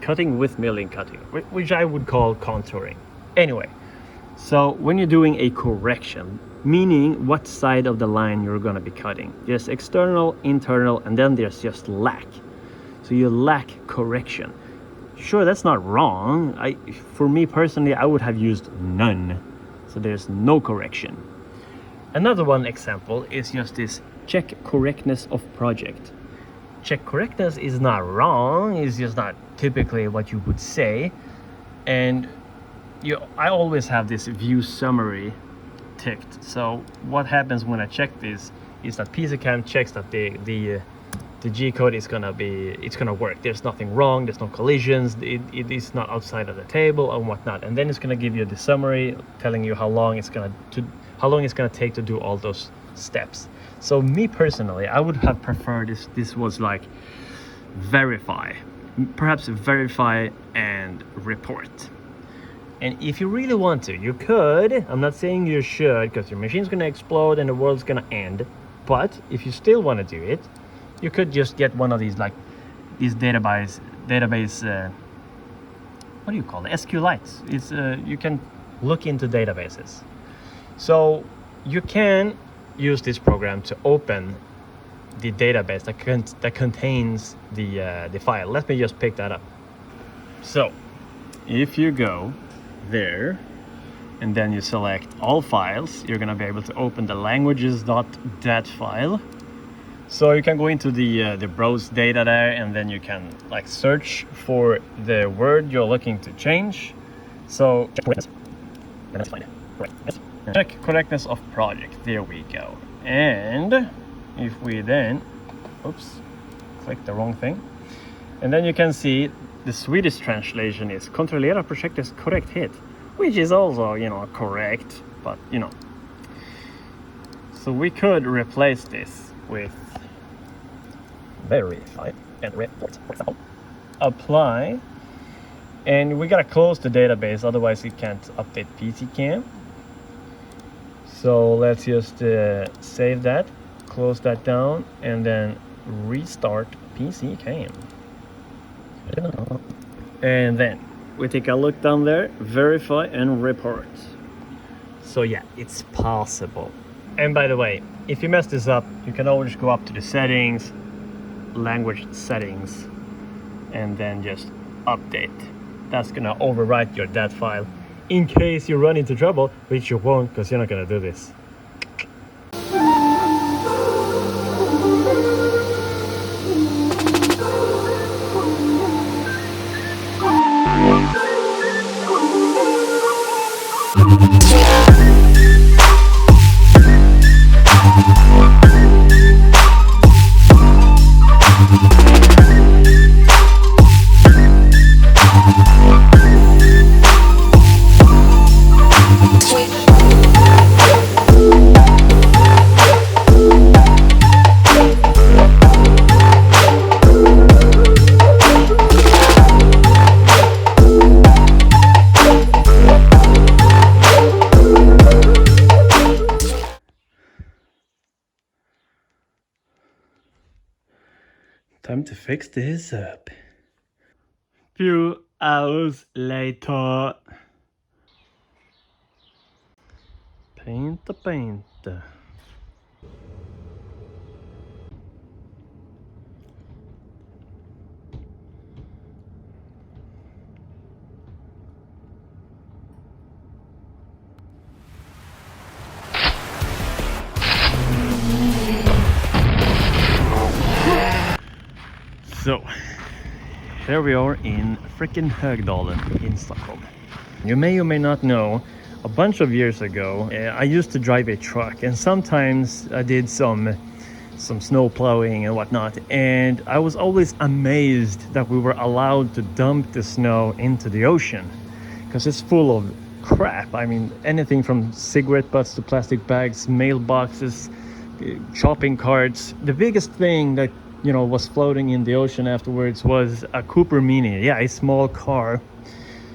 cutting with milling cutting, which I would call contouring. Anyway, so when you're doing a correction, meaning what side of the line you're going to be cutting, there's external, internal, and then there's just lack. So you lack correction. Sure, that's not wrong. For me personally, I would have used none. So there's no correction. Another one example is just this check correctness of project. Check correctness is not wrong, it's just not typically what you would say. And I always have this view summary ticked. So what happens when I check this is that PCAM checks that the G code is gonna work. There's nothing wrong, there's no collisions, it is not outside of the table and whatnot. And then it's gonna give you the summary telling you how long it's gonna take to do all those steps. So me personally, I would have preferred this was like perhaps verify and report. And if you really want to, you could. I'm not saying you should, because your machine's gonna explode and the world's gonna end. But if you still want to do it, you could just get one of these database what do you call it? SQLites. It's you can look into databases. So you can use this program to open the database that contains the file. Let me just pick that up. So if you go there and then you select all files, you're gonna be able to open the languages.dat file. So you can go into the browse data there, and then you can like search for the word you're looking to change. So check correctness of project. There we go. And if we then click the wrong thing, and then you can see the Swedish translation is kontrollera projektets korrekthet, which is also, correct, but so we could replace this with verify and report, for example. Apply, and we gotta close the database, otherwise it can't update PCAM. So let's just save that, close that down, and then restart PCAM. And then we take a look down there, verify and report. So yeah, it's possible. And by the way, if you mess this up, you can always go up to the settings, language settings, and then just update. That's gonna overwrite your .dat file in case you run into trouble, which you won't, because you're not gonna do this. Time to fix this up. Few hours later. Paint. So, here we are in frickin' Högdalen in Stockholm. You may or may not know, a bunch of years ago, I used to drive a truck, and sometimes I did some snow plowing and whatnot, and I was always amazed that we were allowed to dump the snow into the ocean, because it's full of crap. I mean, anything from cigarette butts to plastic bags, mailboxes, shopping carts. The biggest thing that was floating in the ocean afterwards was a Cooper Mini. Yeah, a small car.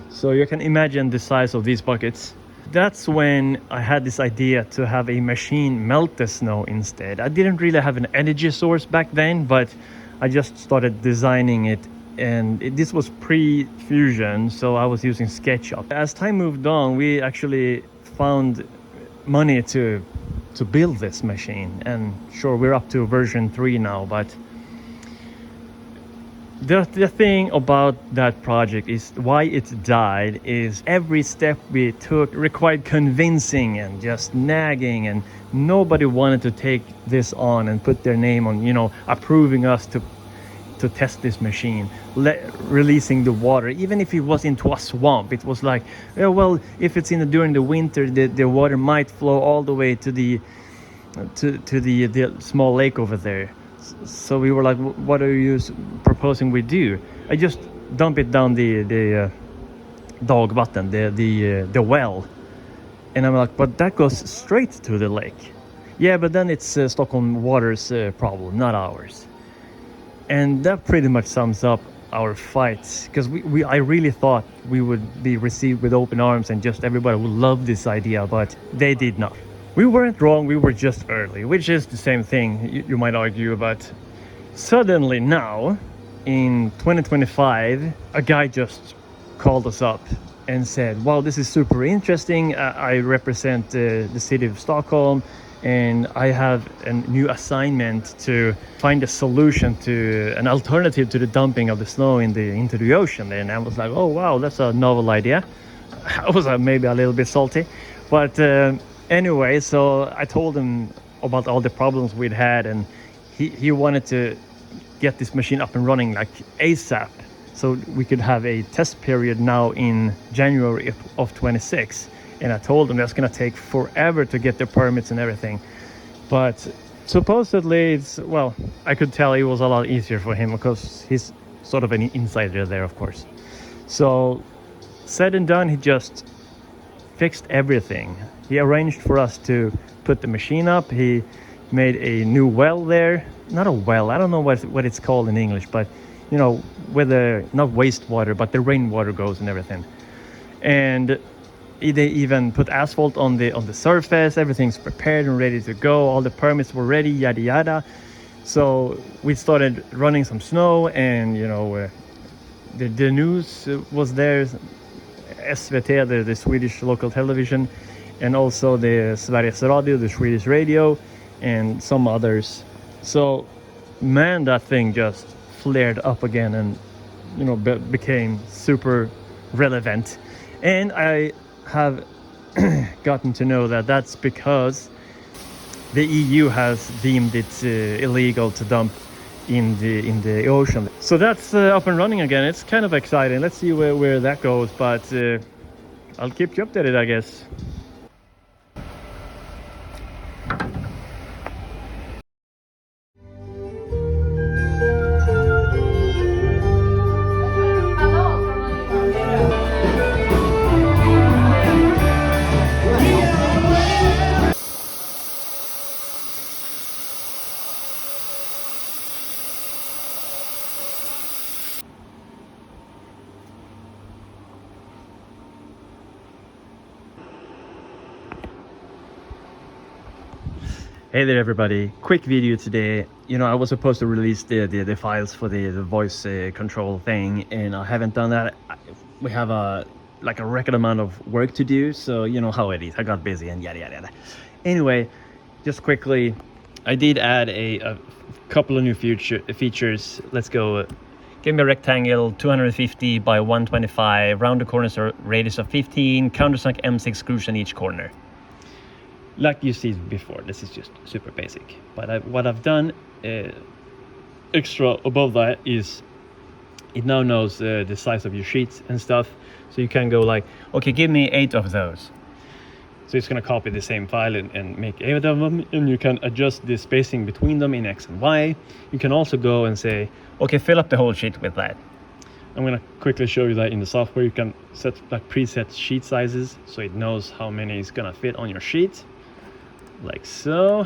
So you can imagine the size of these buckets. That's when I had this idea to have a machine melt the snow instead. I didn't really have an energy source back then, but I just started designing it, and this was pre-Fusion, so I was using SketchUp. As time moved on, we actually found money to build this machine, and sure, we're up to version 3 now, but the thing about that project is why it died is every step we took required convincing and just nagging, and nobody wanted to take this on and put their name on, approving us to test this machine, releasing the water. Even if it was into a swamp, it was like, oh, well, if it's during the winter, the water might flow all the way to the small lake over there. So we were like, what are you proposing we do? I just dump it down the dagvatten, the well. And I'm like, but that goes straight to the lake. Yeah, but then it's Stockholm Water's problem, not ours. And that pretty much sums up our fights, because I really thought we would be received with open arms and just everybody would love this idea, but they did not. We weren't wrong, we were just early, which is the same thing you might argue, but suddenly now, in 2025, a guy just called us up and said, wow, this is super interesting. I represent the city of Stockholm, and I have a new assignment to find a solution to an alternative to the dumping of the snow into the ocean. And I was like, oh wow, that's a novel idea. I was maybe a little bit salty, but anyway, so I told him about all the problems we'd had, and he wanted to get this machine up and running like ASAP, so we could have a test period now in January of 26. And I told him that's gonna take forever to get the permits and everything, but supposedly well, I could tell it was a lot easier for him because he's sort of an insider there, of course. So said and done, he just fixed everything. He arranged for us to put the machine up. He made a new well there. Not a well, I don't know what it's called in English, but where the, not wastewater, but the rainwater goes and everything. And they even put asphalt on the surface. Everything's prepared and ready to go. All the permits were ready, yada yada. So we started running some snow, and the news was there, SVT, the Swedish local television, and also the Sveriges Radio, the Swedish radio, and some others. So man, that thing just flared up again and became super relevant. And I have gotten to know that that's because the EU has deemed it illegal to dump in the ocean. So that's up and running again. It's kind of exciting. Let's see where that goes, but I'll keep you updated, I guess. Hey there everybody, quick video today. I was supposed to release the files for the voice control thing, and I haven't done that. We have a record amount of work to do, so you know how it is. I got busy and yada yada yada. Anyway, just quickly, I did add a couple of new features. Let's go. Give me a rectangle 250 by 125, round the corners or radius of 15, countersunk M6 screws in each corner. Like you see before, this is just super basic. But what I've done extra above that is it now knows the size of your sheets and stuff. So you can go like, okay, give me 8 of those. So it's gonna copy the same file and make 8 of them, and you can adjust the spacing between them in X and Y. You can also go and say, okay, fill up the whole sheet with that. I'm gonna quickly show you that in the software. You can set like preset sheet sizes, so it knows how many is gonna fit on your sheet. Like so.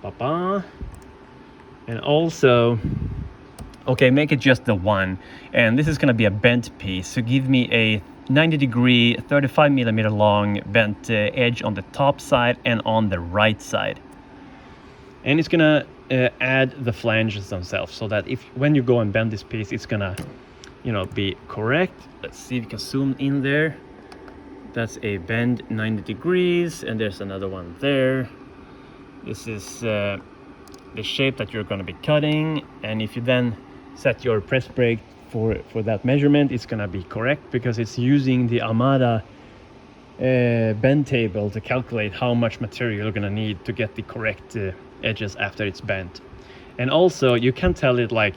Ba-ba. And also, okay, make it just the one. And this is gonna be a bent piece. So give me a 90 degree, 35 millimeter long bent edge on the top side and on the right side. And it's gonna add the flanges themselves so that if when you go and bend this piece, it's gonna, you know, be correct. Let's see if we can zoom in there. That's a bend 90 degrees, and there's another one there. This is the shape that you're gonna be cutting, and if you then set your press brake for that measurement, it's gonna be correct because it's using the Amada bend table to calculate how much material you're gonna need to get the correct edges after it's bent. And also you can tell it like,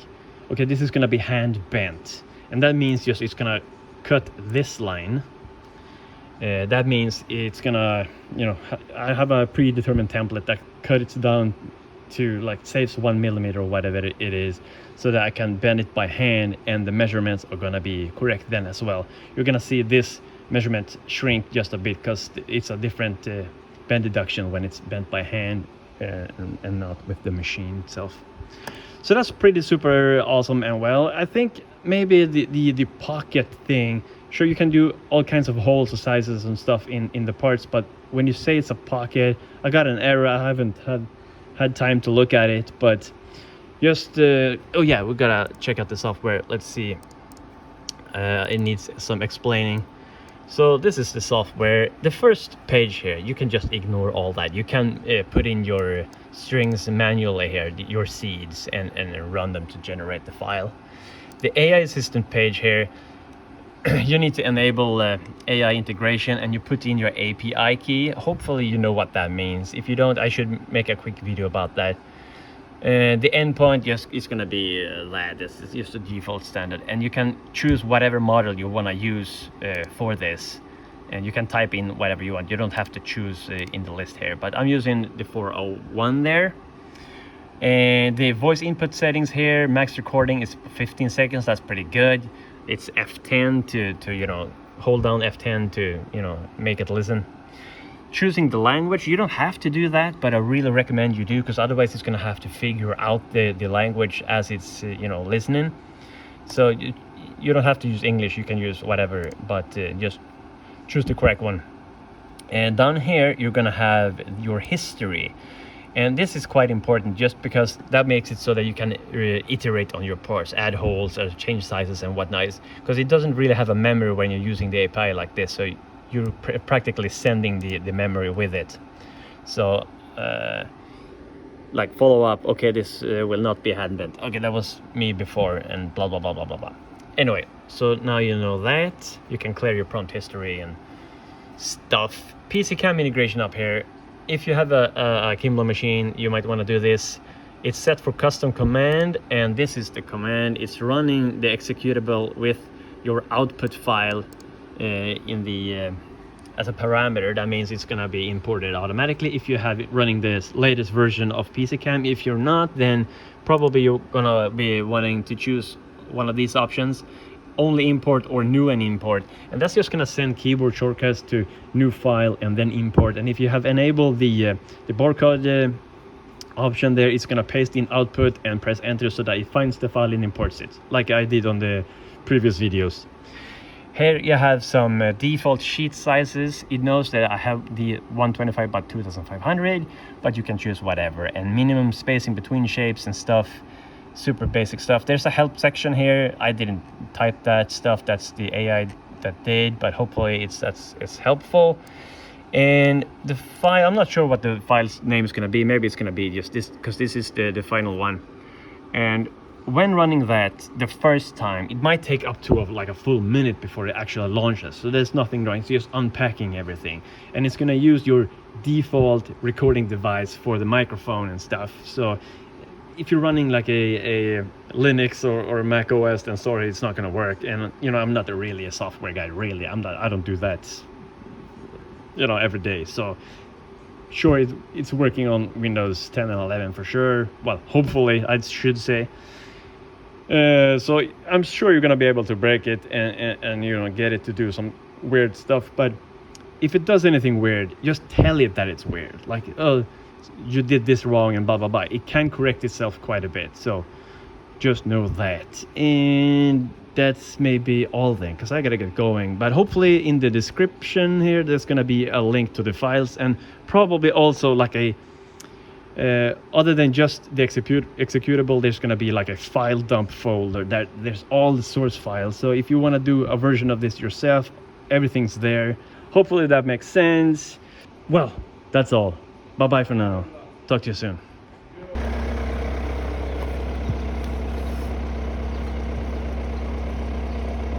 okay, this is gonna be hand bent, and that means just it's gonna cut this line. That means it's gonna, you know, I have a predetermined template that cuts it down to like saves 1 millimeter or whatever it is, so that I can bend it by hand, and the measurements are gonna be correct then as well. You're gonna see this measurement shrink just a bit because it's a different bend deduction when it's bent by hand and not with the machine itself. So that's pretty super awesome. And well, I think maybe the pocket thing, sure, you can do all kinds of holes or sizes and stuff in the parts, but when you say it's a pocket, I got an error. I haven't had time to look at it, but just oh yeah, we gotta check out the software. Let's see. It needs some explaining. So this is the software. The first page here, you can just ignore all that. You can put in your strings manually here, your seeds, and run them to generate the file. The AI assistant page here, you need to enable AI integration, and you put in your API key. Hopefully you know what that means. If you don't, I should make a quick video about that. The endpoint just is going to be LAD. This is just the default standard, and you can choose whatever model you want to use for this, and you can type in whatever you want. You don't have to choose in the list here, but I'm using the 401 there. And the voice input settings here, max recording is 15 seconds. That's pretty good. It's F10 to you know, hold down F10 to, you know, make it listen. Choosing the language, you don't have to do that, but I really recommend you do, because otherwise it's going to have to figure out the language as it's you know, listening. So you don't have to use English, you can use whatever, but just choose the correct one. And down here you're going to have your history, and this is quite important just because that makes it so that you can iterate on your parts, add holes or change sizes and whatnot, because it doesn't really have a memory when you're using the API like this, so you're practically sending the memory with it. So like follow up, okay, this will not be hand bent. Okay, that was me before, and blah blah blah blah blah blah. Anyway, so now you know that. You can clear your prompt history and stuff. PCAM integration up here. If you have a Kimball machine, you might want to do this. It's set for custom command, and this is the command. It's running the executable with your output file in the as a parameter. That means it's gonna be imported automatically if you have it running this latest version of PCAM. If you're not, then probably you're gonna be wanting to choose one of these options, only import or new and import, and that's just gonna send keyboard shortcuts to new file and then import. And if you have enabled the barcode option there, it's gonna paste in output and press enter so that it finds the file and imports it, like I did on the previous videos. Here you have some default sheet sizes. It knows that I have the 125 by 2500, but you can choose whatever. And minimum spacing between shapes and stuff, super basic stuff. There's a help section here. I didn't type that stuff. That's the AI that did, but hopefully it's helpful. And the file, I'm not sure what the file's name is going to be. Maybe it's going to be just this, because this is the final one. And when running that the first time, it might take up to like a full minute before it actually launches. So there's nothing wrong. It's just unpacking everything, and it's going to use your default recording device for the microphone and stuff. So if you're running like a Linux or Mac OS, then sorry, it's not going to work. And you know, I'm not really a software guy, really. I don't do that, you know, every day. So sure, it's working on Windows 10 and 11 for sure. Well, hopefully, I should say. So I'm sure you're gonna be able to break it and you know, get it to do some weird stuff. But if it does anything weird, just tell it that it's weird. Like, oh, you did this wrong and blah blah blah. It can correct itself quite a bit, so just know that. And that's maybe all then, because I gotta get going. But hopefully in the description here there's gonna be a link to the files, and probably also like a other than just the executable, there's gonna be like a file dump folder that there's all the source files. So if you want to do a version of this yourself, everything's there. Hopefully that makes sense. Well, that's all. Bye bye for now. Talk to you soon.